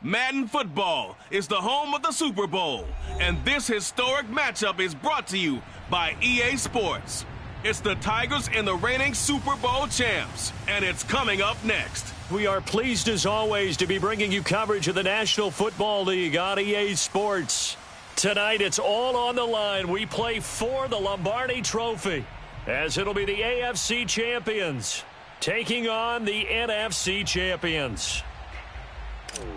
Madden Football is the home of the Super Bowl, and this historic matchup is brought to you by EA Sports. It's the Tigers and the reigning Super Bowl champs, and it's coming up next. We are pleased as always to be bringing you coverage of the National Football League on EA Sports. Tonight it's all on the line. We play for the Lombardi Trophy, as it'll be the AFC champions taking on the NFC champions.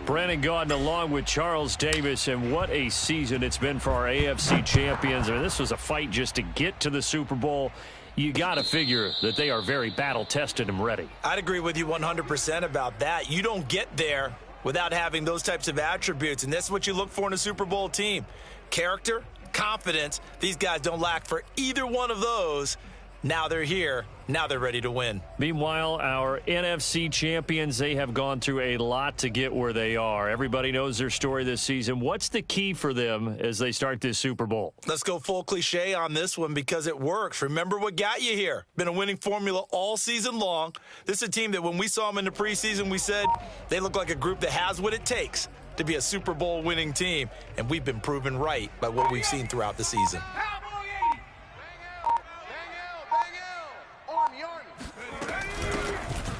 Brandon Gaudin along with Charles Davis, and what a season it's been for our AFC champions. I mean, this was a fight just to get to the Super Bowl. You got to figure that they are very battle-tested and ready. I'd agree with you 100% about that. You don't get there without having those types of attributes, and that's what you look for in a Super Bowl team. Character, confidence. These guys don't lack for either one of those. Now they're here. Now they're ready to win. Meanwhile, our NFC champions, they have gone through a lot to get where they are. Everybody knows their story this season. What's the key for them as they start this Super Bowl? Let's go full cliche on this one because it works. Remember what got you here. Been a winning formula all season long. This is a team that when we saw them in the preseason, we said they look like a group that has what it takes to be a Super Bowl winning team. And we've been proven right by what we've seen throughout the season.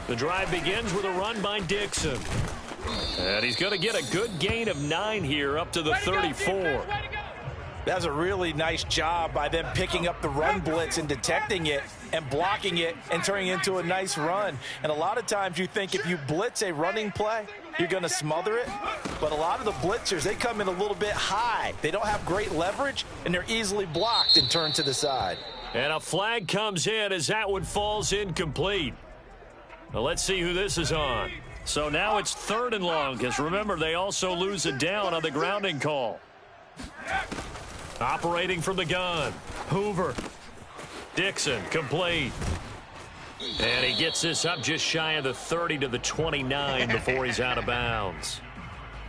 The drive begins with a run by Dixon. And he's going to get a good gain of 9 here up to the 34. That's a really nice job by them picking up the run blitz and detecting it and blocking it and turning it into a nice run. And a lot of times you think if you blitz a running play, you're going to smother it. But a lot of the blitzers, they come in a little bit high. They don't have great leverage, and they're easily blocked and turned to the side. And a flag comes in as that one falls incomplete. Well, let's see who this is on. So now it's 3rd and long, because remember, they also lose a down on the grounding call. Operating from the gun, Hoover. Dixon, complete. And he gets this up just shy of the 30 to the 29 before he's out of bounds.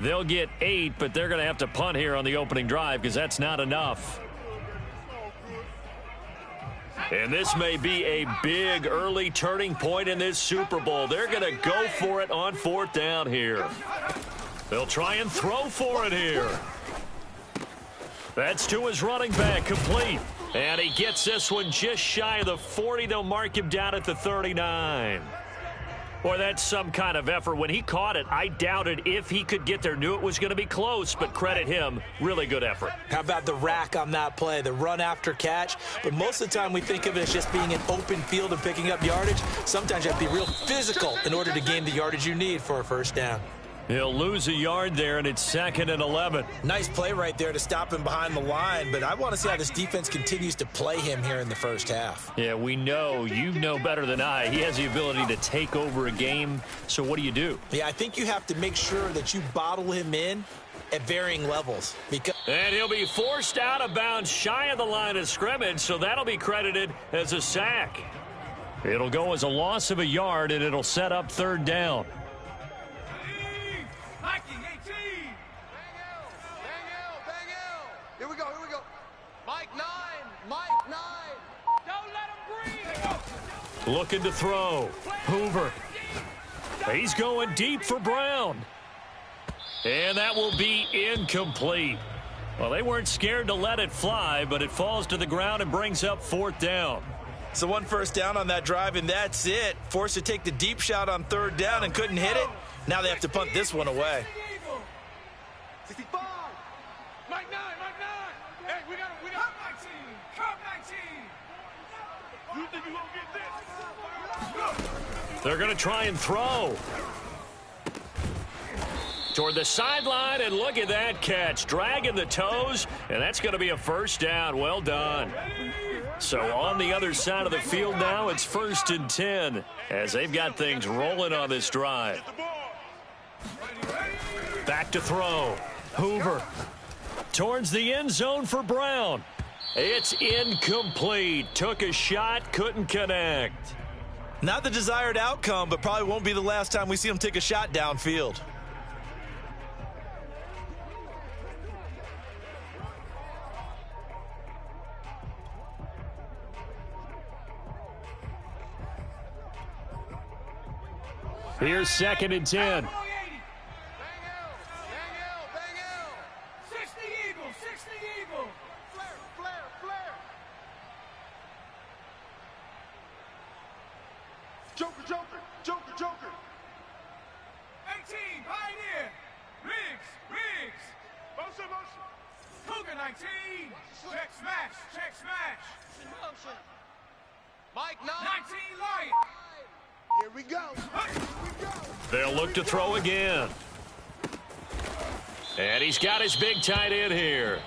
They'll get 8, but they're going to have to punt here on the opening drive because that's not enough. And this may be a big early turning point in this Super Bowl. They're going to go for it on 4th down here. They'll try and throw for it here. That's to his running back, complete. And he gets this one just shy of the 40. They'll mark him down at the 39. Boy, that's some kind of effort. When he caught it, I doubted if he could get there. Knew it was going to be close, but credit him. Really good effort. How about the rack on that play, the run after catch? But most of the time we think of it as just being an open field and picking up yardage. Sometimes you have to be real physical in order to gain the yardage you need for a first down. He'll lose a yard there, and it's 2nd and 11. Nice play right there to stop him behind the line, but I want to see how this defense continues to play him here in the first half. Yeah, we know. You know better than I. He has the ability to take over a game, so what do? Yeah, I think you have to make sure that you bottle him in at varying levels. And he'll be forced out of bounds shy of the line of scrimmage, so that'll be credited as a sack. It'll go as a loss of a yard, and it'll set up 3rd down. Here we go. Mike 9. Don't let him breathe. Looking to throw. Hoover. He's going deep for Brown. And that will be incomplete. Well, they weren't scared to let it fly, but it falls to the ground and brings up 4th down. So 1 first down on that drive, and that's it. Forced to take the deep shot on 3rd down and couldn't hit it. Now they have to punt this one away. 65. Mike 9. Hey, we got 19. Come 19. You think you're going to get this? They're going to try and throw. Toward the sideline, and look at that catch. Dragging the toes, and that's going to be a first down. Well done. So on the other side of the field now, it's 1st and 10 as they've got things rolling on this drive. Back to throw. Hoover towards the end zone for Brown. It's incomplete. Took a shot, couldn't connect. Not the desired outcome, but probably won't be the last time we see him take a shot downfield. Here's 2nd and 10. Joker, Joker, Joker, Joker. 18, Pioneer. Riggs. Motion. Cougar 19. Check smash. Motion. Mike 9. 19, Lion. Here we go. They'll look to throw again. And he's got his big tight end here.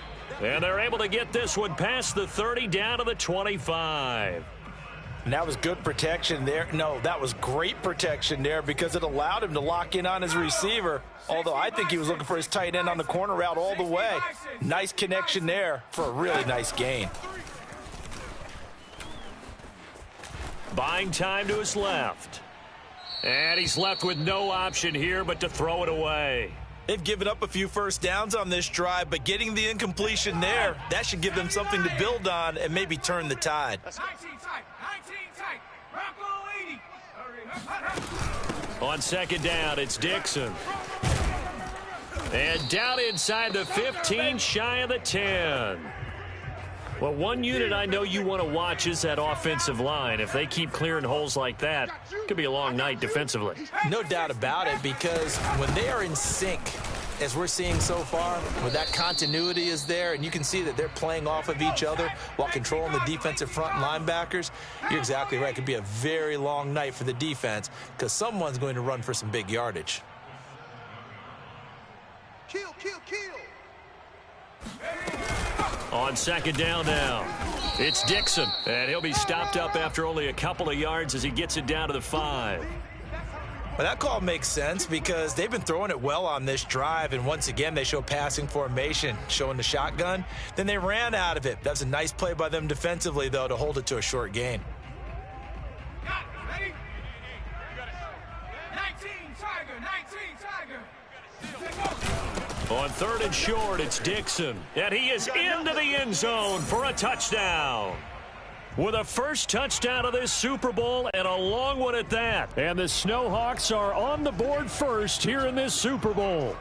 And they're able to get this one past the 30 down to the 25. And that was good protection there. No, that was great protection there because it allowed him to lock in on his receiver. Although I think he was looking for his tight end on the corner route all the way. Nice connection there for a really nice gain. Buying time to his left. And he's left with no option here but to throw it away. They've given up a few first downs on this drive, but getting the incompletion there, that should give them something to build on and maybe turn the tide. 19 tight. Bronco 80. On second down, it's Dixon. And down inside the 15, shy of the 10. Well, one unit I know you want to watch is that offensive line. If they keep clearing holes like that, it could be a long night defensively. No doubt about it, because when they are in sync, as we're seeing so far, when that continuity is there, and you can see that they're playing off of each other while controlling the defensive front linebackers, you're exactly right. It could be a very long night for the defense because someone's going to run for some big yardage. Kill. On second down now, it's Dixon. And he'll be stopped up after only a couple of yards as he gets it down to the 5. Well, that call makes sense because they've been throwing it well on this drive, and once again they show passing formation, showing the shotgun. Then they ran out of it. That's a nice play by them defensively, though, to hold it to a short gain. Ready? 19 Tiger. On third and short, it's Dixon. And he is into the end zone for a touchdown. With a first touchdown of this Super Bowl, and a long one at that. And the Snowhawks are on the board first here in this Super Bowl.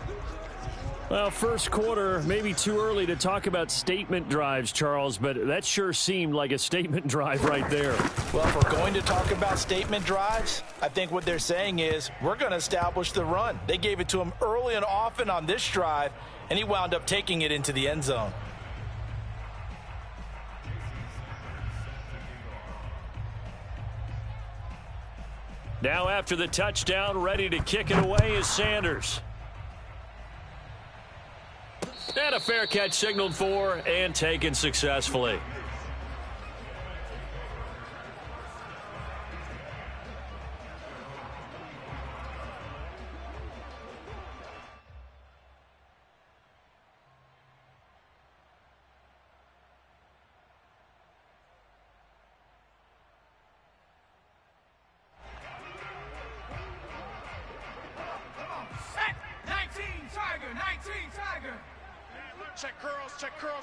Well, first quarter, maybe too early to talk about statement drives, Charles, but that sure seemed like a statement drive right there. Well, if we're going to talk about statement drives, I think what they're saying is we're going to establish the run. They gave it to him early and often on this drive, and he wound up taking it into the end zone. Now after the touchdown, ready to kick it away is Sanders. And a fair catch signaled for and taken successfully.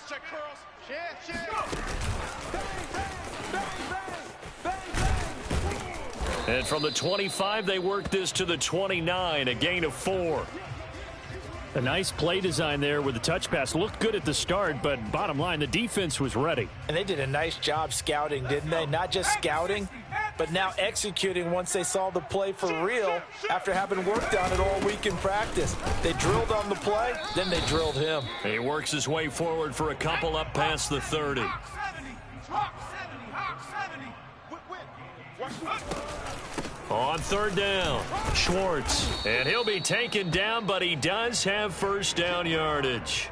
Check curls. Shift. And from the 25, they worked this to the 29, a gain of 4. A nice play design there with the touch pass. Looked good at the start, but bottom line, the defense was ready. And they did a nice job scouting, didn't they? Not just scouting, but now executing once they saw the play for real after having worked on it all week in practice. They drilled on the play, then they drilled him. He works his way forward for a couple up past the 30. On third down, Schwartz. And he'll be taken down, but he does have first down yardage.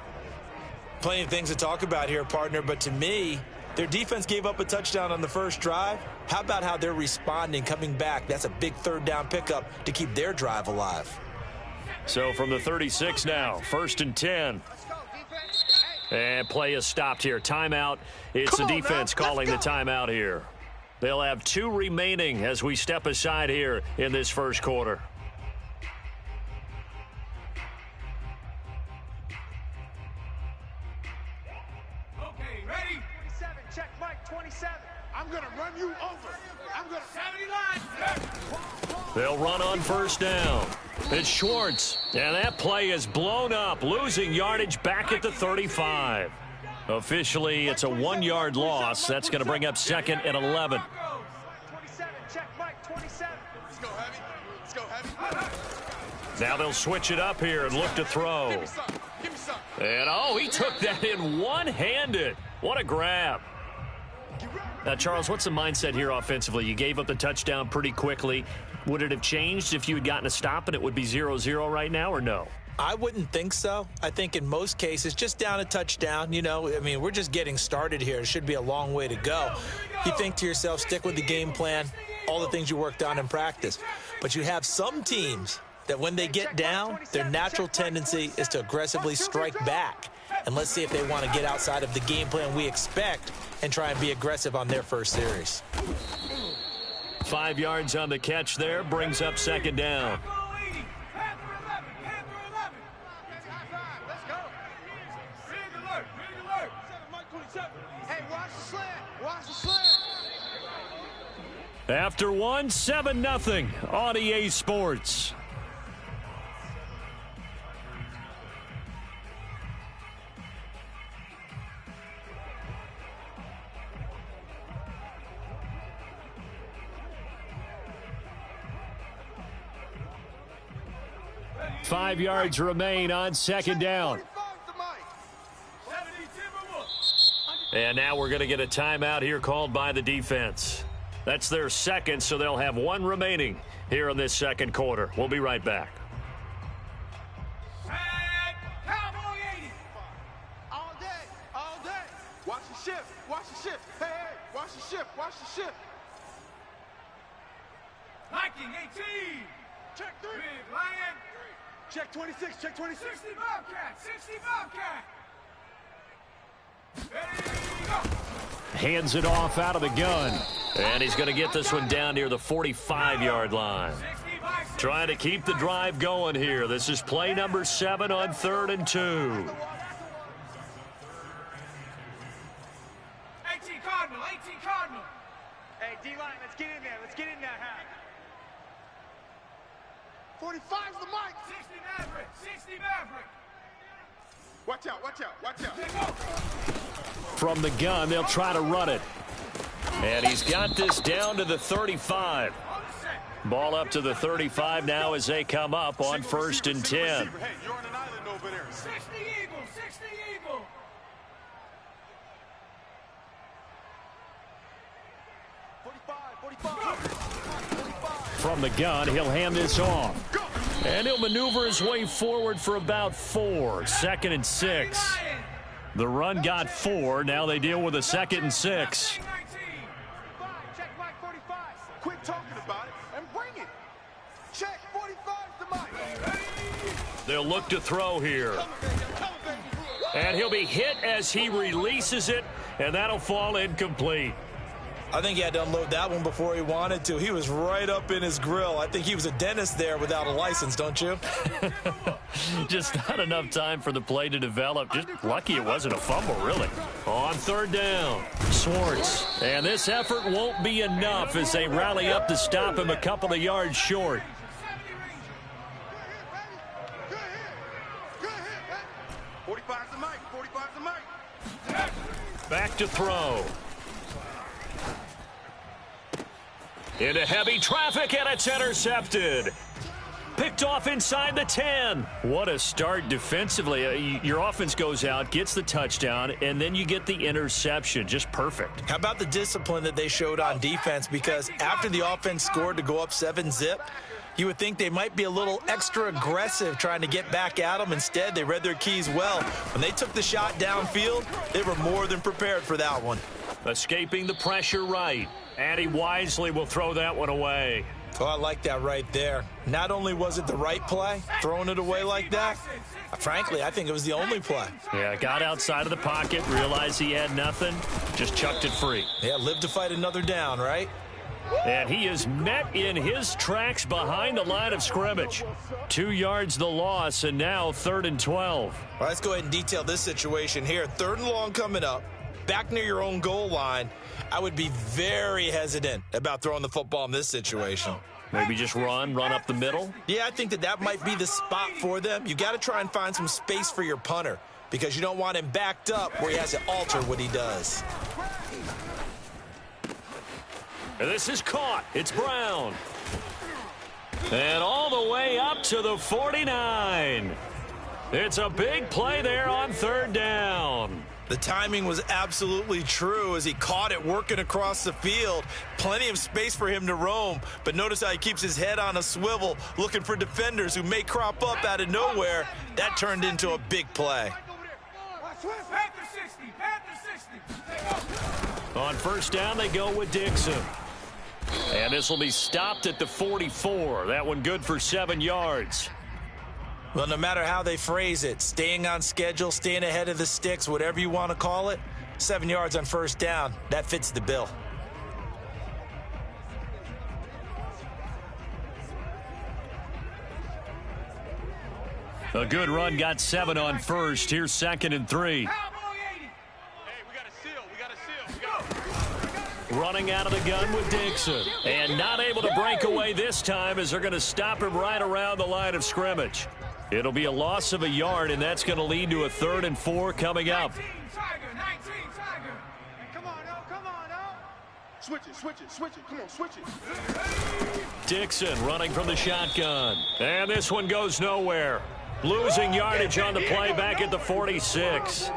Plenty of things to talk about here, partner, but to me, their defense gave up a touchdown on the first drive. How about how they're responding, coming back? That's a big third down pickup to keep their drive alive. So from the 36 now, first and 10. And play is stopped here. Timeout. It's the defense calling the timeout here. They'll have 2 remaining as we step aside here in this first quarter. Okay, ready? 27, check Mike, 27. I'm going to run you over. I'm going to 79. They'll run on first down. It's Schwartz, and that play is blown up, losing yardage back at the 35. Officially, it's a 1-yard loss. That's going to bring up second and 11. 27, check Mike. Mike, 27. Let's go heavy. Let's go heavy. Now they'll switch it up here and look to throw. Give me some. Give me some. And, oh, he took that in one-handed. What a grab. Now, Charles, what's the mindset here offensively? You gave up the touchdown pretty quickly. Would it have changed if you had gotten a stop and it would be 0-0 right now, or no? I wouldn't think so. I think in most cases, just down a touchdown, you know, I mean, we're just getting started here. It should be a long way to go. You think to yourself, stick with the game plan, all the things you worked on in practice. But you have some teams that when they get down, their natural tendency is to aggressively strike back. And let's see if they want to get outside of the game plan we expect and try and be aggressive on their first series. 5 yards on the catch there, brings up second down. Hey, watch the slant. Watch the slant. After one, 7-0 on EA Sports. Five yards remain on second down. And now we're going to get a timeout here called by the defense. That's their second, so they'll have one remaining here in this second quarter. We'll be right back. Cowboy 80. All day, all day. Watch the shift. Watch the shift. Hey, hey. Watch the shift. Watch the shift. Viking 18. Check 3. Big Lion. Check 26. Check 26. 60 Bobcat. 60 Bobcat. Hands it off out of the gun. And he's going to get this one down near the 45-yard line. Trying to keep the drive going here. This is play number 7 on 3rd and 2. 18 Cardinal. 18 Cardinal. Hey, D-line, let's get in there. Let's get in that half. 45's the mic. 60 Maverick. 60 Maverick. Watch out. Watch out. Watch out. From the gun, they'll try to run it. And he's got this down to the 35. Ball up to the 35 now as they come up on 1st and 10. Hey, you're on an island over there. 60 Eagle. 60 Eagle. From the gun, he'll hand this off. And he'll maneuver his way forward for about 4. 2nd and 6. The run got 4. Now they deal with a 2nd and 6. Check Mike 45. Quit talking about it and bring it. Check 45's the mic. They'll look to throw here. And he'll be hit as he releases it, and that'll fall incomplete. I think he had to unload that one before he wanted to. He was right up in his grill. I think he was a dentist there without a license, don't you? Just not enough time for the play to develop. Just lucky it wasn't a fumble, really. On 3rd down, Swartz. And this effort won't be enough as they rally up to stop him a couple of yards short. Good hit. 45's the mic. 45's the mic. Back to throw. Into heavy traffic, and it's intercepted. Picked off inside the 10. What a start defensively. Your offense goes out, gets the touchdown, and then you get the interception. Just perfect. How about the discipline that they showed on defense? Because after the offense scored to go up 7-zip, you would think they might be a little extra aggressive trying to get back at them. Instead, they read their keys well. When they took the shot downfield, they were more than prepared for that one. Escaping the pressure right. And he wisely will throw that one away. Oh, I like that right there. Not only was it the right play, throwing it away like that, frankly, I think it was the only play. Yeah, got outside of the pocket, realized he had nothing, just chucked it free. Yeah, live to fight another down, right? And he is met in his tracks behind the line of scrimmage. 2 yards the loss, and now 3rd and 12. All right, let's go ahead and detail this situation here. 3rd and long coming up, back near your own goal line. I would be very hesitant about throwing the football in this situation. Maybe just run up the middle? Yeah, I think that might be the spot for them. You got to try and find some space for your punter because you don't want him backed up where he has to alter what he does. And this is caught. It's Brown. And all the way up to the 49. It's a big play there on third down. The timing was absolutely true as he caught it working across the field. Plenty of space for him to roam, but notice how he keeps his head on a swivel looking for defenders who may crop up out of nowhere. That turned into a big play. On first down, they go with Dixon. And this will be stopped at the 44. That one good for 7 yards. Well, no matter how they phrase it, staying on schedule, staying ahead of the sticks, whatever you want to call it, 7 yards on first down, that fits the bill. A good run got 7 on first. Here's 2nd and 3. Running out of the gun with Dixon. And not able to break away this time as they're going to stop him right around the line of scrimmage. It'll be a loss of a yard, and that's going to lead to a 3rd and 4 coming up. Come on, now. Switch it. Come on, switch it. Dixon running from the shotgun. And this one goes nowhere. Losing yardage on the play back at the 46.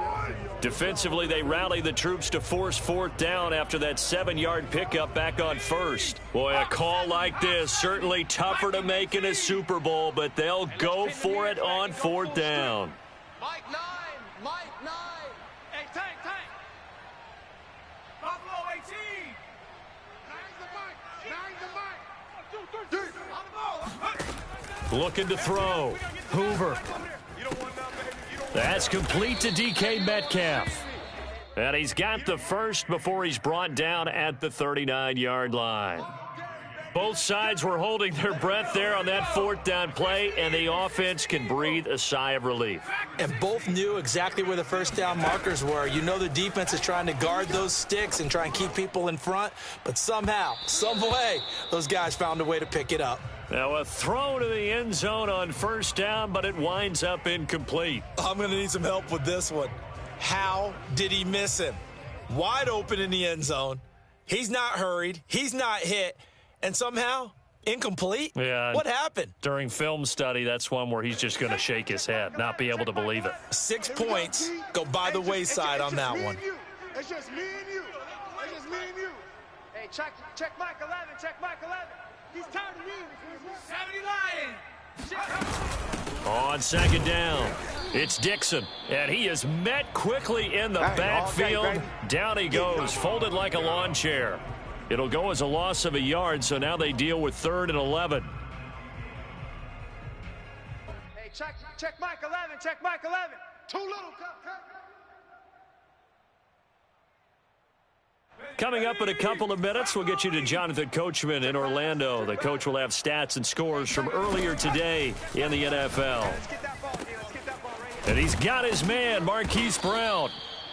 Defensively, they rally the troops to force 4th down after that 7-yard pickup back on first. Boy, a call like this, certainly tougher to make in a Super Bowl, but they'll go for it on 4th down. Mike 9. Hey, tank. Buffalo 18. Nine's the mic. Looking to throw. Hoover. That's complete to DK Metcalf. And he's got the first before he's brought down at the 39-yard line. Both sides were holding their breath there on that 4th down play, and the offense can breathe a sigh of relief. And both knew exactly where the first down markers were. You know the defense is trying to guard those sticks and try and keep people in front, but somehow, some way, those guys found a way to pick it up. Now a throw to the end zone on first down, but it winds up incomplete. I'm going to need some help with this one. How did he miss him? Wide open in the end zone. He's not hurried. He's not hit. And somehow, incomplete? Yeah. What happened? During film study, that's one where he's just going to shake his head, not be able to believe it. 6 points go by the wayside on that one. It's just me and you. Hey, check Mike 11. He's tired of me. 70 Lions. On 2nd down, it's Dixon, and he is met quickly in the backfield. Down he goes, folded like a lawn chair. It'll go as a loss of a yard, so now they deal with 3rd and 11. Hey, check Mike 11. Too little. Coming up in a couple of minutes, we'll get you to Jonathan Coachman in Orlando. The coach will have stats and scores from earlier today in the NFL. And he's got his man, Marquise Brown.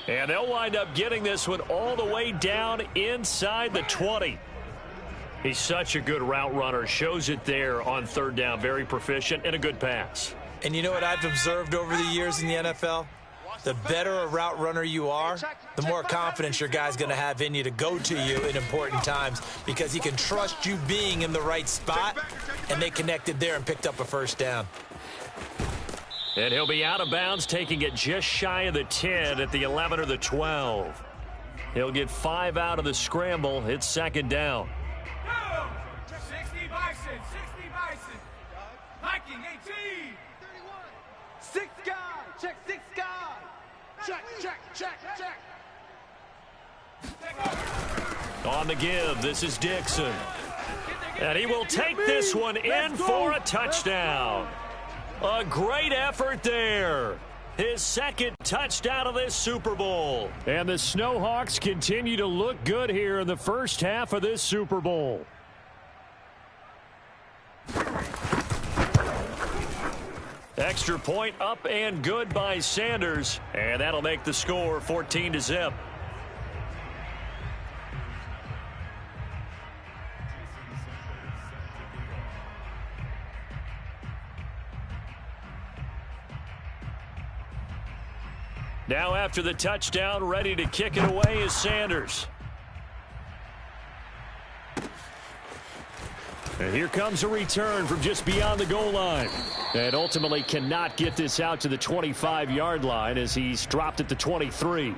And they'll wind up getting this one all the way down inside the 20. He's such a good route runner. Shows it there on 3rd down. Very proficient and a good pass. And you know what I've observed over the years in the NFL? The better a route runner you are, the more confidence your guy's going to have in you to go to you in important times because he can trust you being in the right spot, and they connected there and picked up a first down. And he'll be out of bounds, taking it just shy of the 10 at the 11 or the 12. He'll get 5 out of the scramble. It's 2nd down. 60 Bison. Hiking 18. 6 guy. Check 6 guy. Check. On the give, this is Dixon. And he will take this one in for a touchdown. A great effort there. His 2nd touchdown of this Super Bowl. And the Snowhawks continue to look good here in the first half of this Super Bowl. Extra point up and good by Sanders. And that'll make the score 14-0. Now after the touchdown, ready to kick it away is Sanders. And here comes a return from just beyond the goal line. And ultimately cannot get this out to the 25-yard line as he's dropped at the 23.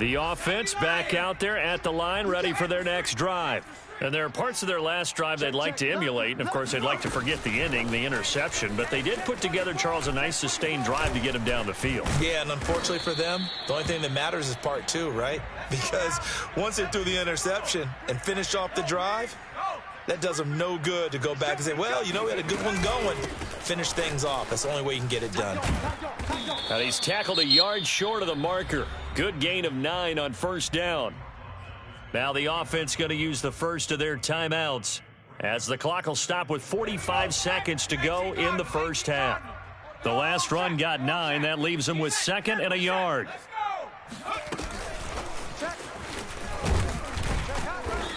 The offense back out there at the line, ready for their next drive. And there are parts of their last drive they'd like to emulate, and of course they'd like to forget the ending, the interception, but they did put together, Charles, a nice sustained drive to get him down the field. Yeah, and unfortunately for them, the only thing that matters is part two, right? Because once they threw the interception and finished off the drive, that does them no good to go back and say, well, you know, we had a good one going. Finish things off. That's the only way you can get it done. And he's tackled a yard short of the marker. Good gain of 9 on first down. Now the offense going to use the first of their timeouts as the clock will stop with 45 seconds to go in the first half. The last run got 9. That leaves them with 2nd and a yard.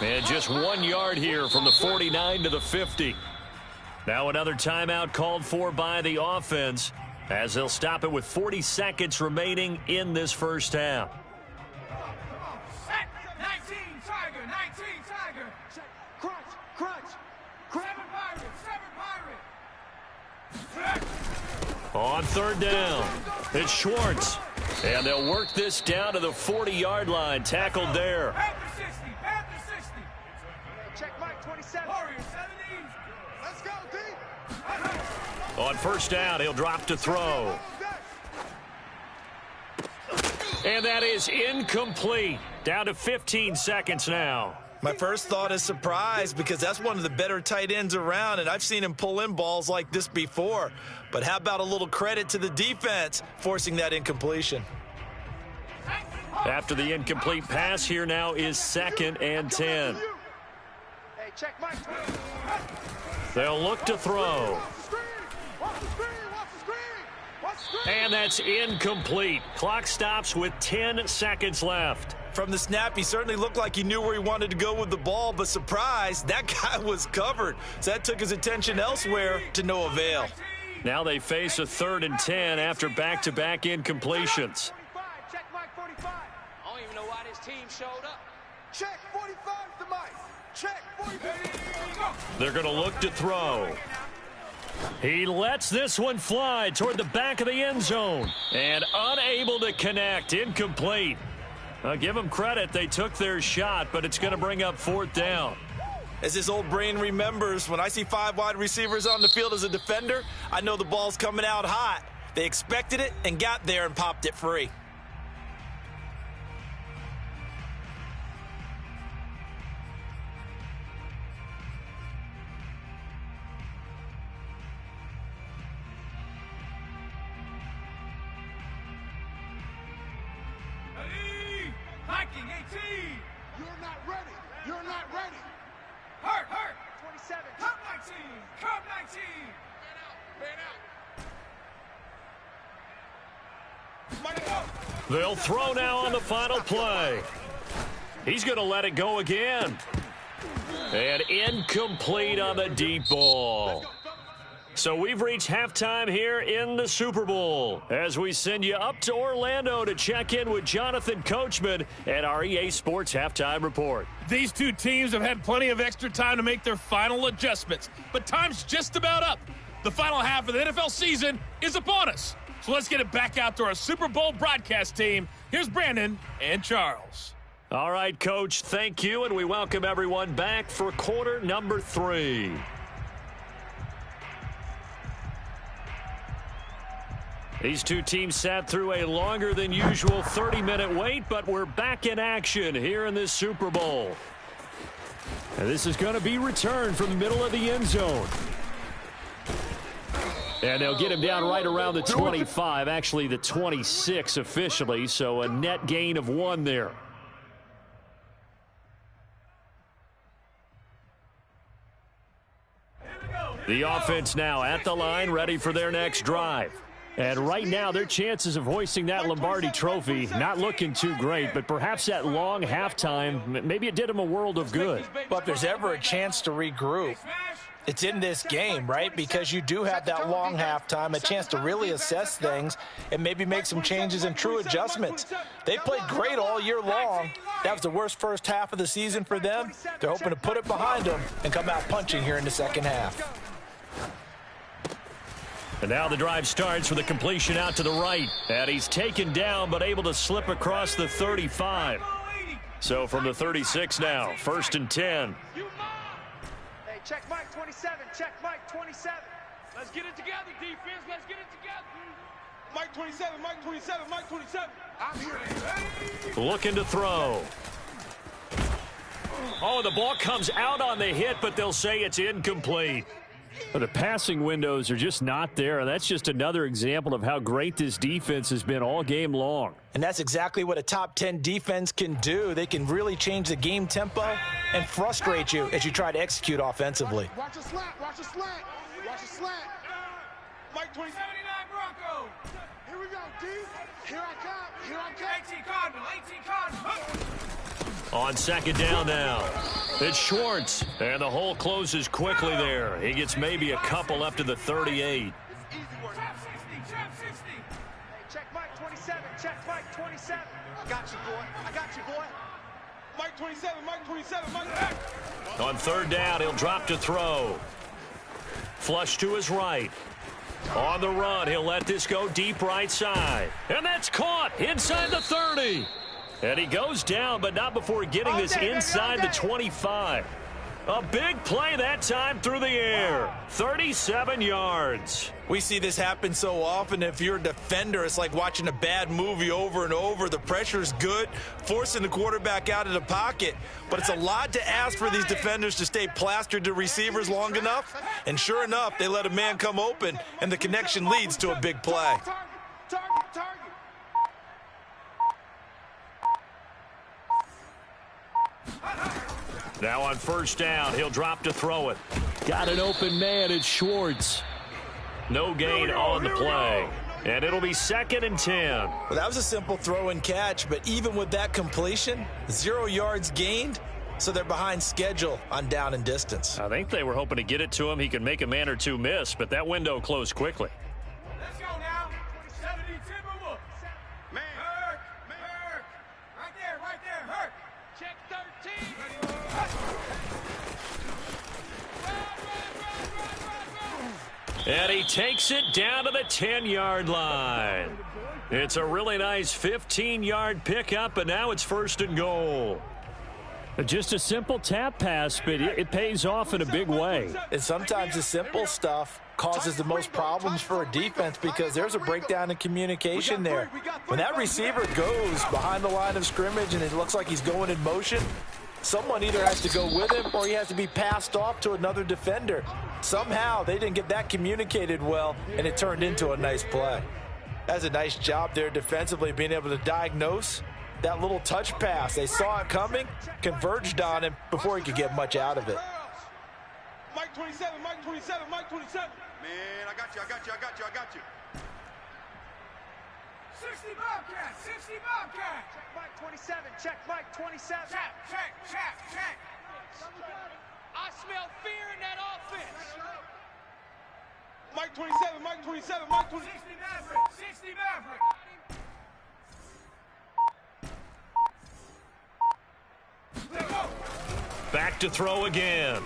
And just 1 yard here from the 49 to the 50. Now another timeout called for by the offense as they'll stop it with 40 seconds remaining in this first half. 19 Tiger. Crunch. 7 Pirate. On third down, it's Schwartz. And they'll work this down to the 40-yard line. Tackled there. Panther 60. Check Mike 27. Warrior 17. Let's go, D. On first down, he'll drop to throw. And that is incomplete. Down to 15 seconds now. My first thought is surprise because that's one of the better tight ends around, and I've seen him pull in balls like this before. But how about a little credit to the defense forcing that incompletion? After the incomplete pass, here now is 2nd and 10. Hey, check Mike 20. They'll look to throw. Watch the screen. And that's incomplete. Clock stops with 10 seconds left. From the snap, he certainly looked like he knew where he wanted to go with the ball, but surprise, that guy was covered. So that took his attention elsewhere to no avail. Now they face a 3rd and 10 after back-to-back incompletions. Check Mike 45. I don't even know why this team showed up. Check 45 to Mike. Check 45. They're going to look to throw. He lets this one fly toward the back of the end zone. And unable to connect. Incomplete. I'll give them credit. They took their shot, but it's going to bring up 4th down. As his old brain remembers, when I see 5 wide receivers on the field as a defender, I know the ball's coming out hot. They expected it and got there and popped it free. Hiking 18. You're not ready. Hurt. 27. Cup 19. Man out. They'll throw now on the final play. He's going to let it go again. And incomplete on the deep ball. So we've reached halftime here in the Super Bowl as we send you up to Orlando to check in with Jonathan Coachman and our EA Sports Halftime Report. These two teams have had plenty of extra time to make their final adjustments, but time's just about up. The final half of the NFL season is upon us. So let's get it back out to our Super Bowl broadcast team. Here's Brandon and Charles. All right, Coach, thank you, and we welcome everyone back for quarter number 3. These two teams sat through a longer than usual 30-minute wait, but we're back in action here in this Super Bowl. And this is going to be returned from the middle of the end zone. And they'll get him down right around the 25, actually the 26 officially, so a net gain of 1 there. The offense now at the line, ready for their next drive. And right now, their chances of hoisting that Lombardi trophy not looking too great, but perhaps that long halftime, maybe it did them a world of good. But if there's ever a chance to regroup, It's in this game, right? Because you do have that long halftime, a chance to really assess things and maybe make some changes and true adjustments. They played great all year long. That was the worst first half of the season for them. They're hoping to put it behind them and come out punching here in the second half. And now the drive starts with a completion out to the right. And he's taken down but able to slip across the 35. So from the 36 now, 1st and 10. Hey, check Mike 27. Check Mike 27. Let's get it together, defense. Let's get it together. Mike 27, Mike 27, Mike 27. I'm here. Looking to throw. Oh, the ball comes out on the hit, but they'll say it's incomplete. But the passing windows are just not there, and that's just another example of how great this defense has been all game long. And that's exactly what a top 10 defense can do. They can really change the game tempo and frustrate you as you try to execute offensively. Watch a slant, watch a slant, watch a slant. Mike 27. 79 Broncos. Here we go, D. Here I come, here I come. 18 Cardinal, 18 Cardinal. On second down now, it's Schwartz, and the hole closes quickly there. He gets maybe a couple up to the 38. Check Mike 27. Check Mike 27. I got you, boy. I got you, boy. Mike 27, Mike 27, Mike 27. On third down, he'll drop to throw. Flush to his right. On the run, he'll let this go deep right side. And that's caught inside the 30. And he goes down, but not before getting this inside the 25. A big play that time through the air. 37 yards. We see this happen so often. If you're a defender, it's like watching a bad movie over and over. The pressure's good, forcing the quarterback out of the pocket. But it's a lot to ask for these defenders to stay plastered to receivers long enough. And sure enough, they let a man come open, and the connection leads to a big play. Target. Now on first down, he'll drop to throw it. Got an open man, it's Schwartz. No gain on the play. And it'll be 2nd and 10. Well, that was a simple throw and catch, but even with that completion, 0 yards gained, so they're behind schedule on down and distance. I think they were hoping to get it to him. He could make a man or two miss, but that window closed quickly. Let's go now. 70 Timberwolves. Man. Hurk. Right there. Hurk. Check 13. And he takes it down to the 10-yard line. It's a really nice 15-yard pickup, and now it's 1st and goal. Just a simple tap pass, but it pays off in a big way. And sometimes the simple stuff causes the most problems for a defense because there's a breakdown in communication there. When that receiver goes behind the line of scrimmage and it looks like he's going in motion, someone either has to go with him or he has to be passed off to another defender. Somehow they didn't get that communicated well, and it turned into a nice play. That's a nice job there defensively, being able to diagnose that little touch pass. They saw it coming, converged on him before he could get much out of it. Mike 27, Mike 27, Mike 27. Man, I got you. 60 Bobcats. Check Mike 27. Check Mike 27. Check. I smell fear in that offense. Mike 27, Mike 27, Mike 27. 60 Maverick. Back to throw again.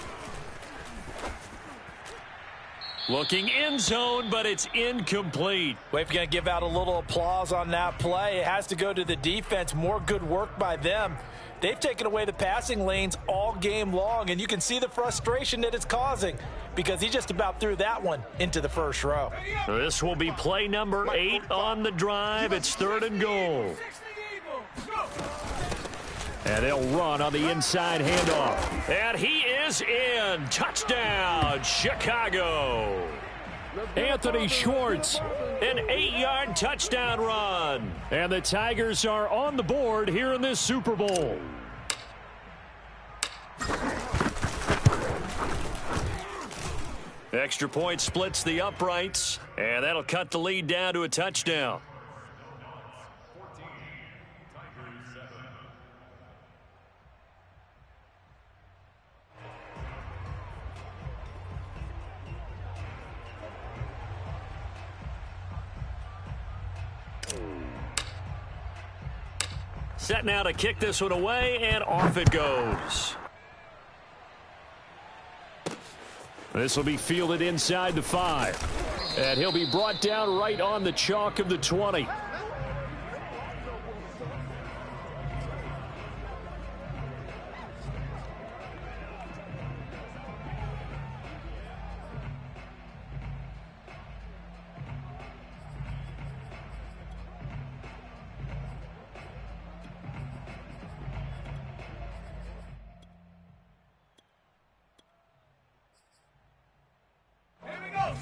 Looking end zone, but it's incomplete. Well, if you're going to give out a little applause on that play, it has to go to the defense. More good work by them. They've taken away the passing lanes all game long, and you can see the frustration that it's causing because he just about threw that one into the first row. This will be play number 8 on the drive. It's 3rd and goal. And they'll run on the inside handoff. And he is in. Touchdown, Chicago. Anthony Schwartz. An 8-yard touchdown run. And the Tigers are on the board here in this Super Bowl. Extra point splits the uprights, and that'll cut the lead down to a touchdown. Set now to kick this one away, and off it goes. This will be fielded inside the 5. And he'll be brought down right on the chalk of the 20.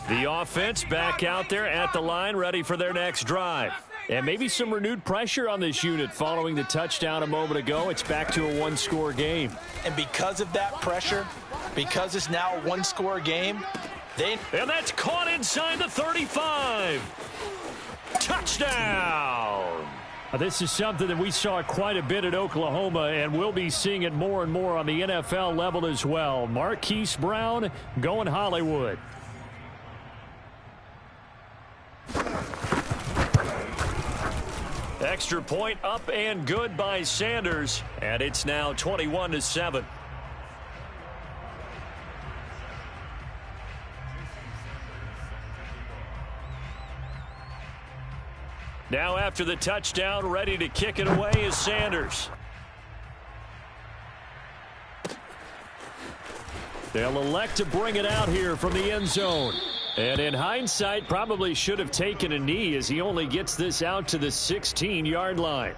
The offense back out there at the line, ready for their next drive. And maybe some renewed pressure on this unit following the touchdown a moment ago. It's back to a one-score game. And because of that pressure, because it's now a one-score game, and that's caught inside the 35. Touchdown! This is something that we saw quite a bit at Oklahoma, and we'll be seeing it more and more on the NFL level as well. Marquise Brown going Hollywood. Extra point up and good by Sanders, and it's now 21-7. Now after the touchdown, ready to kick it away is Sanders. They'll elect to bring it out here from the end zone. And in hindsight, probably should have taken a knee as he only gets this out to the 16-yard line.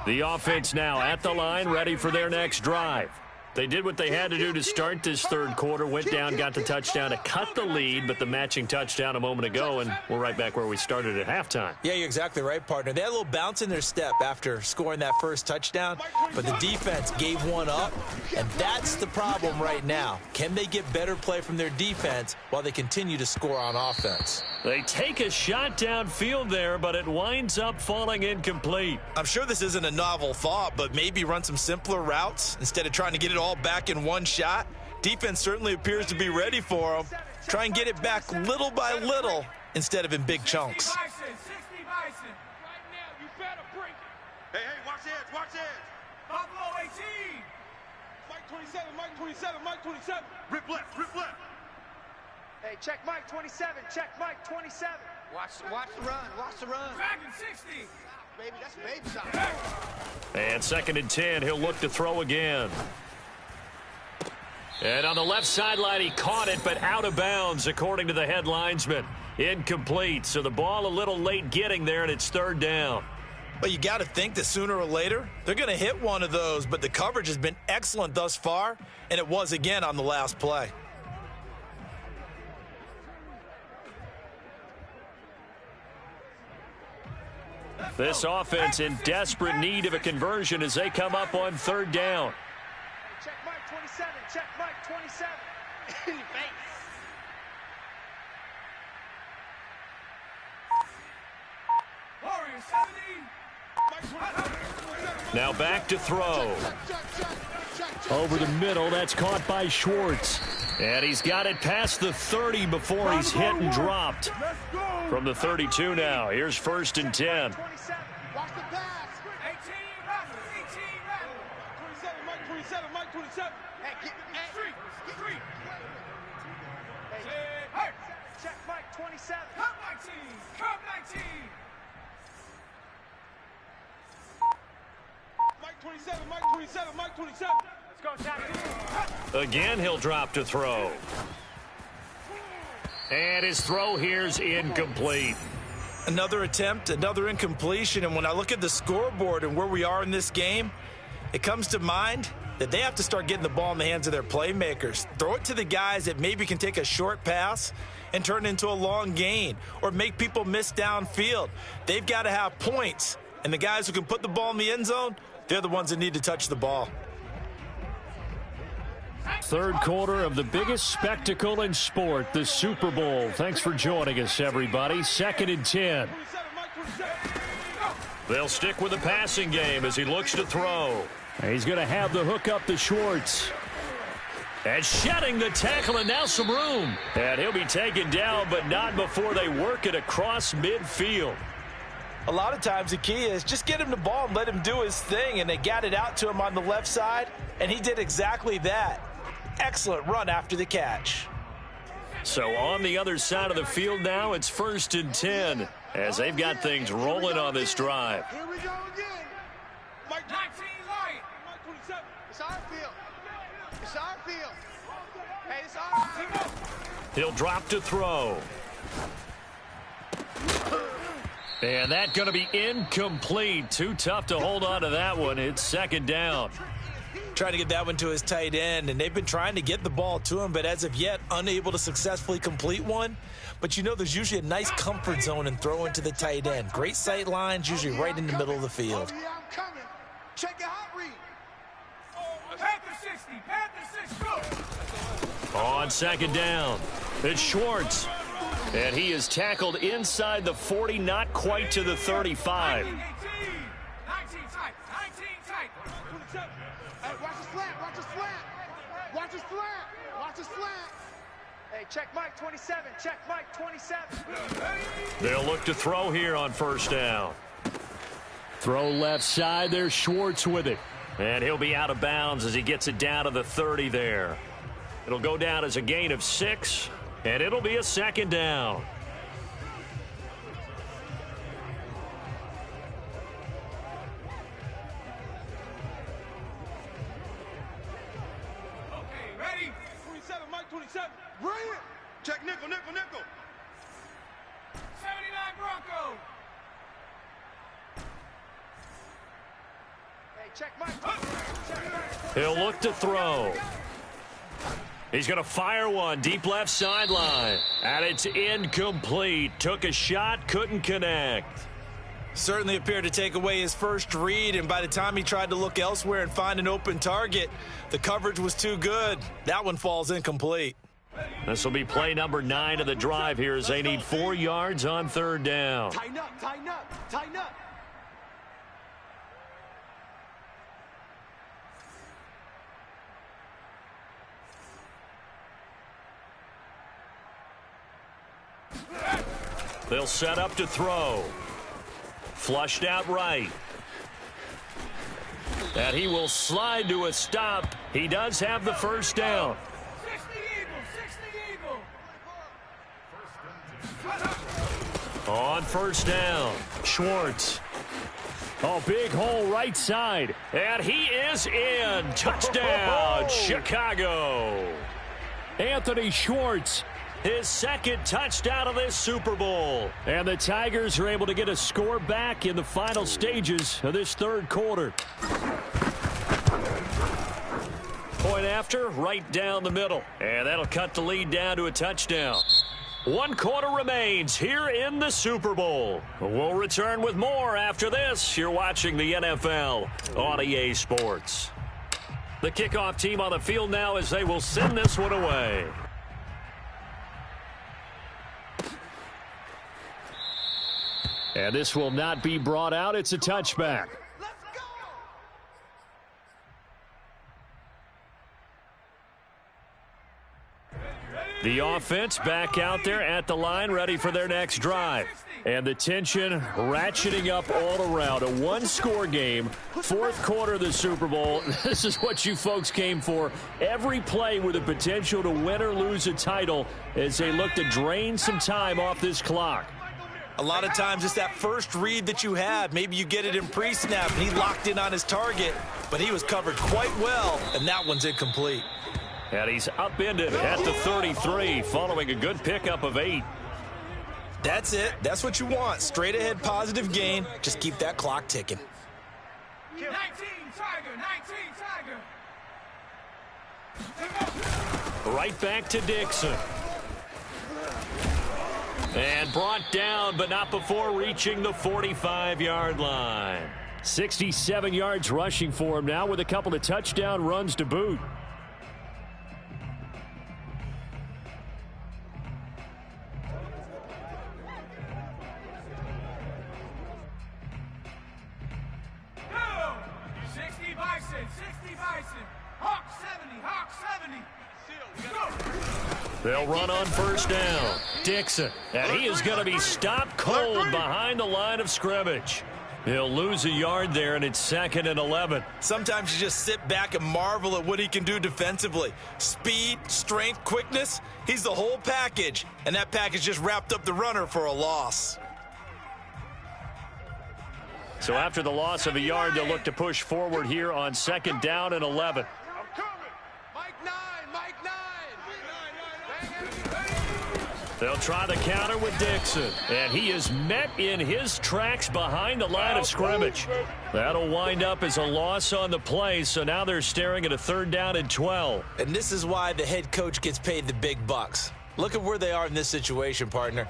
The offense now at the line, ready for their next drive. They did what they had to do to start this third quarter, went down, got the touchdown to cut the lead, but the matching touchdown a moment ago, and we're right back where we started at halftime. Yeah, you're exactly right, partner. They had a little bounce in their step after scoring that first touchdown, but the defense gave one up, and that's the problem right now. Can they get better play from their defense while they continue to score on offense? They take a shot downfield there, but it winds up falling incomplete. I'm sure this isn't a novel thought, but maybe run some simpler routes instead of trying to get it all back in one shot. Defense certainly appears to be ready for them. Try and get it back little by little instead of in big chunks. 60 Bison. Right now, you better bring it. Hey, watch edge, watch edge. Buffalo 18. Mike 27, Mike 27, Mike 27. Rip left, rip left. Hey, check Mike 27, check Mike 27. Watch the run, watch the run. Dragon 60. Baby, that's baby shot. And 2nd and 10, he'll look to throw again. And on the left sideline, he caught it, but out of bounds, according to the head linesman. Incomplete, so the ball a little late getting there, and it's 3rd down. Well, you got to think that sooner or later, they're going to hit one of those, but the coverage has been excellent thus far, and it was again on the last play. This offense in desperate need of a conversion as they come up on 3rd down. Check Mike 27, check Mike 27. In your face. Warriors 70. Now back to throw. Over the middle, that's caught by Schwartz. And he's got it past the 30 before he's hit and dropped. From the 32 now, here's 1st and 10. Watch the pass. 18 Raptors, 18 Raptors. 27, Mike 27, Mike 27. Hey, Street. hey, check Mike 27. Come 19. Come 19. Mike 27, Mike 27, Mike 27. Let's go, Jack. Again, he'll drop to throw. And his throw here's incomplete. Another attempt, another incompletion, and when I look at the scoreboard and where we are in this game, it comes to mind that they have to start getting the ball in the hands of their playmakers. Throw it to the guys that maybe can take a short pass and turn it into a long gain or make people miss downfield. They've got to have points, and the guys who can put the ball in the end zone, they're the ones that need to touch the ball. Third quarter of the biggest spectacle in sport, the Super Bowl. Thanks for joining us, everybody. 2nd and 10. They'll stick with the passing game as he looks to throw. He's going to have the hook up to Schwartz. And shedding the tackle, and now some room. And he'll be taken down, but not before they work it across midfield. A lot of times the key is just get him the ball and let him do his thing, and they got it out to him on the left side, and he did exactly that. Excellent run after the catch. So on the other side of the field now, it's 1st and 10 as they've got things rolling on this drive. Here we go again. Mike 19 light. Mike 27. It's our field. It's our field. Hey, it's our field. He'll drop to throw. And that's going to be incomplete. Too tough to hold on to that one. It's 2nd down. Trying to get that one to his tight end, and they've been trying to get the ball to him, but as of yet, unable to successfully complete one. But you know there's usually a nice comfort zone in throwing to the tight end. Great sight lines, usually right in the middle of the field. Oh, yeah, I'm coming. Check your hot read. Panther 60. Panther 60. Go. On 2nd down, it's Schwartz. And he is tackled inside the 40, not quite to the 35. 19 tight. 19 tight. Hey, watch his slant. Watch his slant. Watch his slant. Watch his slant. Hey, check Mike 27. Check Mike 27. They'll look to throw here on 1st down. Throw left side. There's Schwartz with it. And he'll be out of bounds as he gets it down to the 30 there. It'll go down as a gain of 6, and it'll be a 2nd down. Okay, ready? 27, Mike 27. Bring it. Check nickel, nickel, nickel. 79 Bronco. Hey, check Mike 27. He'll look to throw. He's going to fire one deep left sideline. And it's incomplete. Took a shot, couldn't connect. Certainly appeared to take away his first read, and by the time he tried to look elsewhere and find an open target, the coverage was too good. That one falls incomplete. This will be play number 9 of the drive here as they need 4 yards on 3rd down. Tighten up, tighten up, tighten up. They'll set up to throw. Flushed out right. And he will slide to a stop. He does have the 1st down. 60 Eagle. On 1st down, Schwartz. Oh, big hole right side. And he is in. Touchdown, Chicago. Anthony Schwartz. His 2nd touchdown of this Super Bowl. And the Tigers are able to get a score back in the final stages of this 3rd quarter. Point after, right down the middle. And that'll cut the lead down to a touchdown. 1 quarter remains here in the Super Bowl. We'll return with more after this. You're watching the NFL on EA Sports. The kickoff team on the field now as they will send this one away. And this will not be brought out. It's a touchback. Let's go. The offense back out there at the line, ready for their next drive. And the tension ratcheting up all around. A 1-score game, 4th quarter of the Super Bowl. This is what you folks came for. Every play with the potential to win or lose a title as they look to drain some time off this clock. A lot of times it's that first read that you have. Maybe you get it in pre-snap, and he locked in on his target, but he was covered quite well, and that one's incomplete. And he's upended at the 33 following a good pickup of 8. That's it. That's what you want. Straight ahead positive gain. Just keep that clock ticking. 19 Tiger. 19 Tiger. Right back to Dixon. And brought down, but not before reaching the 45-yard line. 67 yards rushing for him now with a couple of touchdown runs to boot. Bison, 60 Bison. Hawk 70, Hawk 70. They'll run on first down. Dixon, and he is going to be stopped cold behind the line of scrimmage. He'll lose a yard there, and it's 2nd and 11. Sometimes you just sit back and marvel at what he can do defensively. Speed, strength, quickness, he's the whole package. And that package just wrapped up the runner for a loss. So after the loss of a yard, they'll look to push forward here on 2nd down and 11. I'm coming. Mike 9, Mike 9. They'll try the counter with Dixon, and he is met in his tracks behind the line of scrimmage. That'll wind up as a loss on the play, so now they're staring at a 3rd down and 12. And this is why the head coach gets paid the big bucks. Look at where they are in this situation, partner.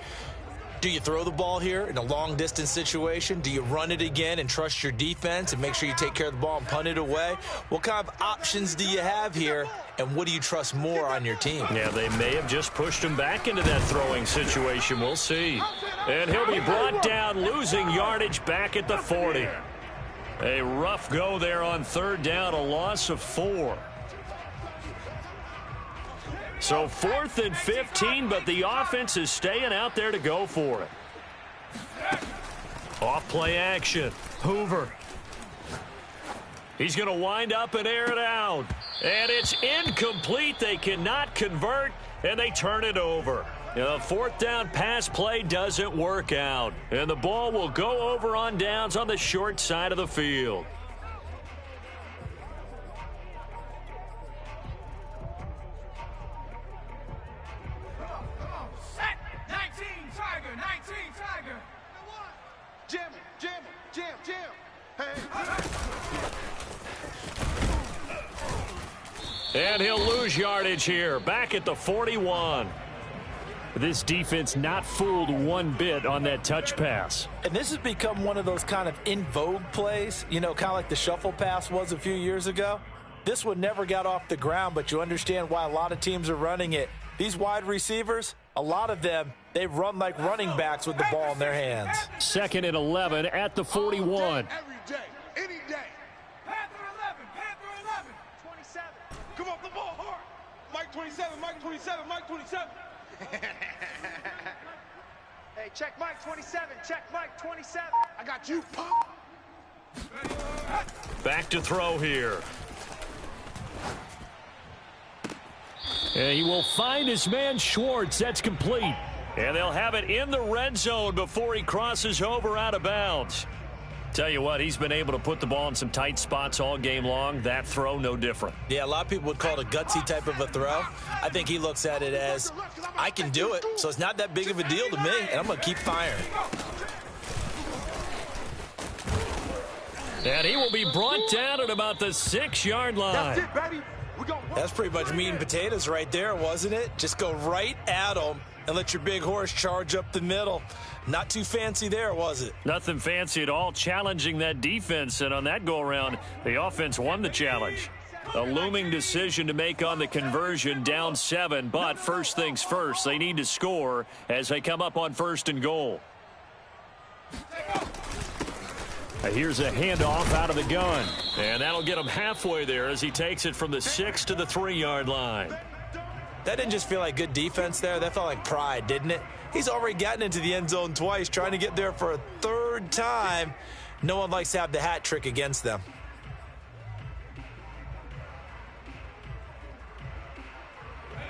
Do you throw the ball here in a long-distance situation? Do you run it again and trust your defense and make sure you take care of the ball and punt it away? What kind of options do you have here, and what do you trust more on your team? Yeah, they may have just pushed him back into that throwing situation. We'll see. And he'll be brought down, losing yardage back at the 40. A rough go there on 3rd down, a loss of 4. So 4th and 15, but the offense is staying out there to go for it. Off play action. Hoover. He's going to wind up and air it out. And it's incomplete. They cannot convert, and they turn it over. The 4th down pass play doesn't work out. And the ball will go over on downs on the short side of the field. And he'll lose yardage here, back at the 41. This defense not fooled one bit on that touch pass. And this has become one of those kind of in vogue plays, you know, kind of like the shuffle pass was a few years ago. This one never got off the ground, but you understand why a lot of teams are running it. These wide receivers, a lot of them, they run like running backs with the ball in their hands. 2nd and 11 at the 41. Every day, any day. Panther 11, Panther 11. 27. Come off the ball hard. Mike 27, Mike 27, Mike 27. Hey, check Mike 27, check Mike 27. I got you, pump. Back to throw here. And he will find his man Schwartz. That's complete. And they'll have it in the red zone before he crosses over out of bounds. Tell you what, he's been able to put the ball in some tight spots all game long. That throw, no different. Yeah, a lot of people would call it a gutsy type of a throw. I think he looks at it as, I can do it, so it's not that big of a deal to me, and I'm going to keep firing. And he will be brought down at about the 6-yard line. That's it, baby. That's pretty much meat and potatoes right there, wasn't it? Just go right at them and let your big horse charge up the middle. Not too fancy there, was it? Nothing fancy at all, challenging that defense. And on that go-around, the offense won the challenge. A looming decision to make on the conversion, down 7. But first things first, they need to score as they come up on 1st and goal. Here's a handoff out of the gun. And that'll get him halfway there as he takes it from the 6 to the 3-yard line. That didn't just feel like good defense there. That felt like pride, didn't it? He's already gotten into the end zone twice, trying to get there for a 3rd time. No one likes to have the hat trick against them.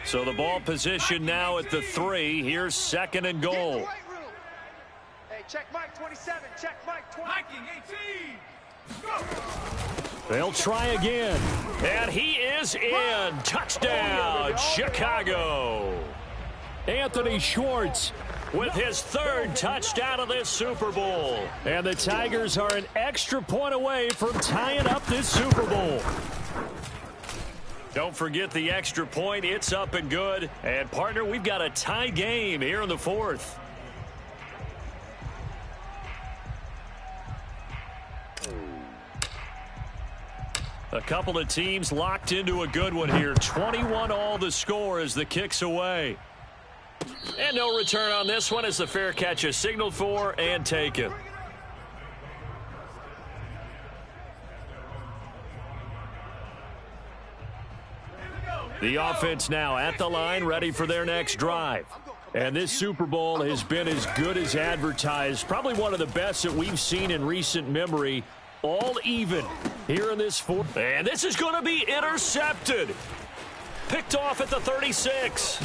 So the ball position now at the 3. Here's 2nd and goal. Hey, check Mike 27, check Mike 20. Viking 18. They'll try again. And he is in. Touchdown, Chicago. Anthony Schwartz with his 3rd touchdown of this Super Bowl. And the Tigers are an extra point away from tying up this Super Bowl. Don't forget the extra point. It's up and good. And, partner, we've got a tie game here in the 4th. A couple of teams locked into a good one here. 21 all the score as the kick's away. And no return on this one as the fair catch is signaled for and taken. The offense now at the line, ready for their next drive. And this Super Bowl has been as good as advertised. Probably one of the best that we've seen in recent memory. All even here in this fourth. And this is going to be intercepted. Picked off at the 36.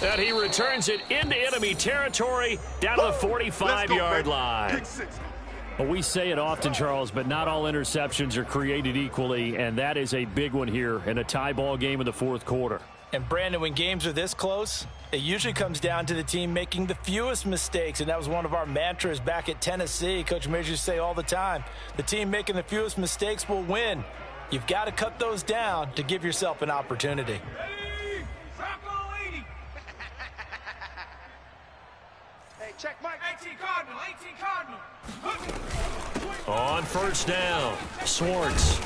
And he returns it into enemy territory down to the 45-yard line. Well, we say it often, Charles, but not all interceptions are created equally, and that is a big one here in a tie ball game in the fourth quarter. And, Brandon, when games are this close, it usually comes down to the team making the fewest mistakes, and that was one of our mantras back at Tennessee. Coach Majors used to say all the time, the team making the fewest mistakes will win. You've got to cut those down to give yourself an opportunity. Hey, check Mike. 18 Cardinal, 18 Cardinal. On first down, Swartz.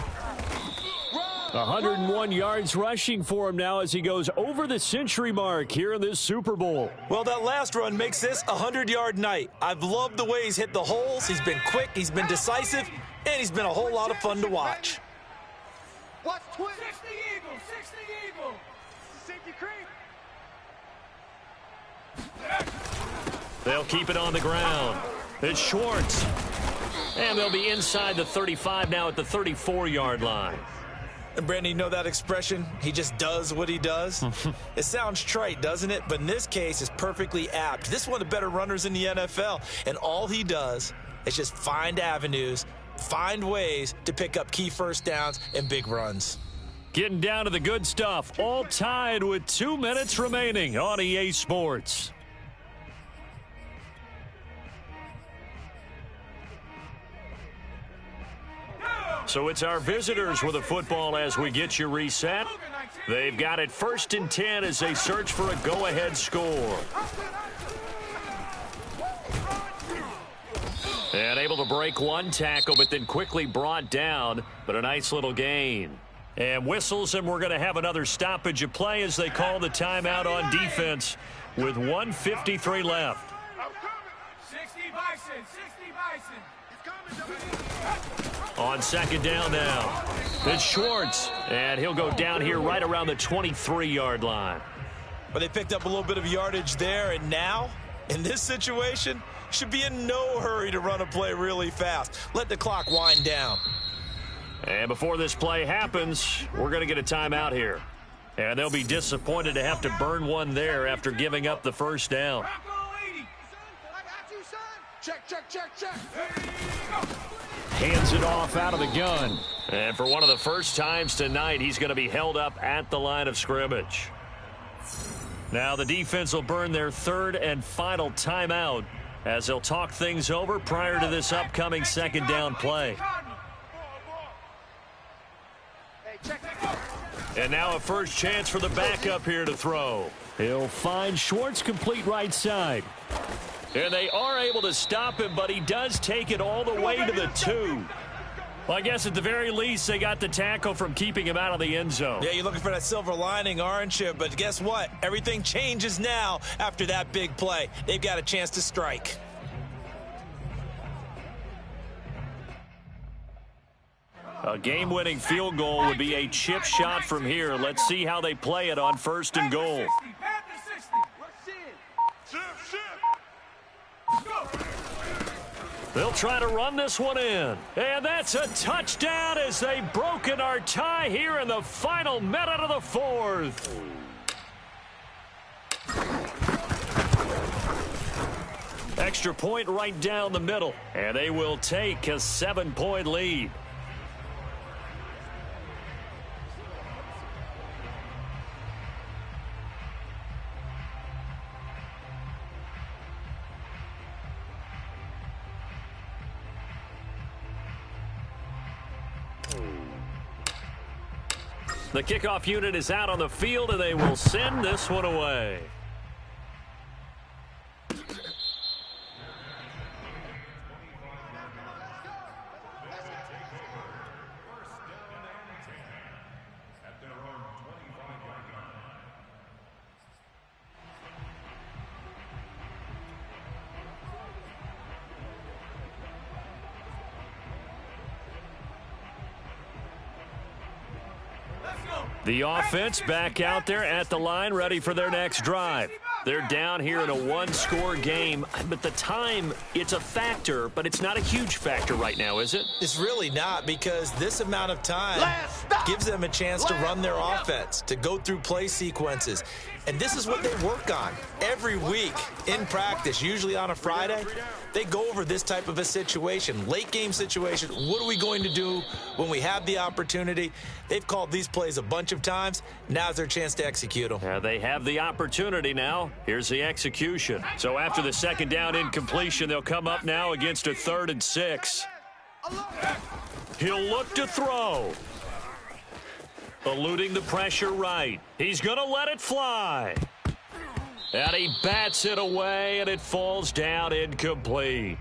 101 yards rushing for him now as he goes over the century mark here in this Super Bowl. Well, that last run makes this a 100-yard night. I've loved the way he's hit the holes. He's been quick, he's been decisive, and he's been a whole lot of fun to watch. Watch twist. 60 Eagle, 60 Eagle. Safety creep. They'll keep it on the ground. It's Schwartz. And they'll be inside the 35 now at the 34-yard line. And, Brandon, you know that expression? He just does what he does? It sounds trite, doesn't it? But in this case, it's perfectly apt. This is one of the better runners in the NFL. And all he does is just find avenues, find ways to pick up key first downs and big runs. Getting down to the good stuff. All tied with 2 minutes remaining on EA Sports. So it's our visitors with the football as we get you reset. They've got it 1st and 10 as they search for a go-ahead score. And able to break one tackle, but then quickly brought down, but a nice little gain. And whistles, and we're going to have another stoppage of play as they call the timeout on defense with 1:53 left. 60 Bison, 60 Bison. On second down now, it's Schwartz, and he'll go down here right around the 23-yard line. But they picked up a little bit of yardage there, and now, in this situation, should be in no hurry to run a play really fast. Let the clock wind down. And before this play happens, we're going to get a timeout here. And they'll be disappointed to have to burn one there after giving up the first down. Check, check, check, check. Hands it off out of the gun. And for one of the first times tonight, he's going to be held up at the line of scrimmage. Now the defense will burn their 3rd and final timeout as they'll talk things over prior to this upcoming second down play. And now a first chance for the backup here to throw. He'll find Schwartz complete right side. And they are able to stop him, but he does take it all the way to the 2. Well, I guess at the very least, they got the tackle from keeping him out of the end zone. Yeah, you're looking for that silver lining, aren't you? But guess what? Everything changes now after that big play. They've got a chance to strike. A game-winning field goal would be a chip shot from here. Let's see how they play it on 1st and goal. They'll try to run this one in. And that's a touchdown as they've broken our tie here in the final minute of the 4th. Extra point right down the middle. And they will take a 7-point lead. The kickoff unit is out on the field, and they will send this one away. Let's go. The offense back out there at the line, ready for their next drive. They're down here in a one-score game, but the time, it's a factor, but it's not a huge factor right now, is it? It's really not, because this amount of time gives them a chance to run their offense, to go through play sequences. And this is what they work on every week in practice, usually on a Friday. They go over this type of a situation, late game situation. What are we going to do when we have the opportunity? They've called these plays a bunch of times. Now's their chance to execute them. They have the opportunity now. Here's the execution. So after the second down incompletion, they'll come up now against a 3rd and 6. He'll look to throw. Eluding the pressure right. He's going to let it fly. And he bats it away, and it falls down incomplete.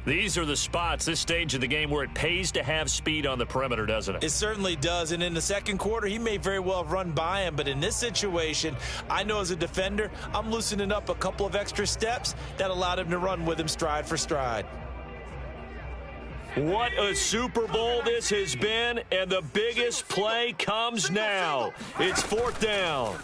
These are the spots, this stage of the game, where it pays to have speed on the perimeter, doesn't it? It certainly does, and in the second quarter, he may very well have run by him, but in this situation, I know as a defender, I'm loosening up a couple of extra steps that allowed him to run with him stride for stride. What a Super Bowl this has been, and the biggest play comes now. It's 4th down.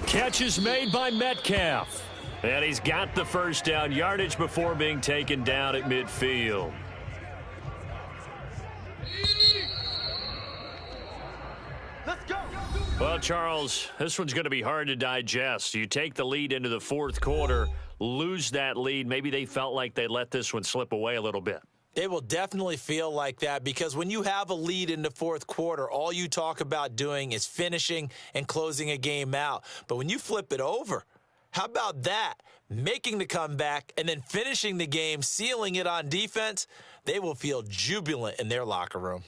Catch is made by Metcalf. And he's got the first down, yardage before being taken down at midfield. Let's go. Well, Charles, this one's going to be hard to digest. You take the lead into the 4th quarter, lose that lead. Maybe they felt like they let this one slip away a little bit. It will definitely feel like that, because when you have a lead in the 4th quarter, all you talk about doing is finishing and closing a game out. But when you flip it over, how about that? Making the comeback and then finishing the game, sealing it on defense, they will feel jubilant in their locker room.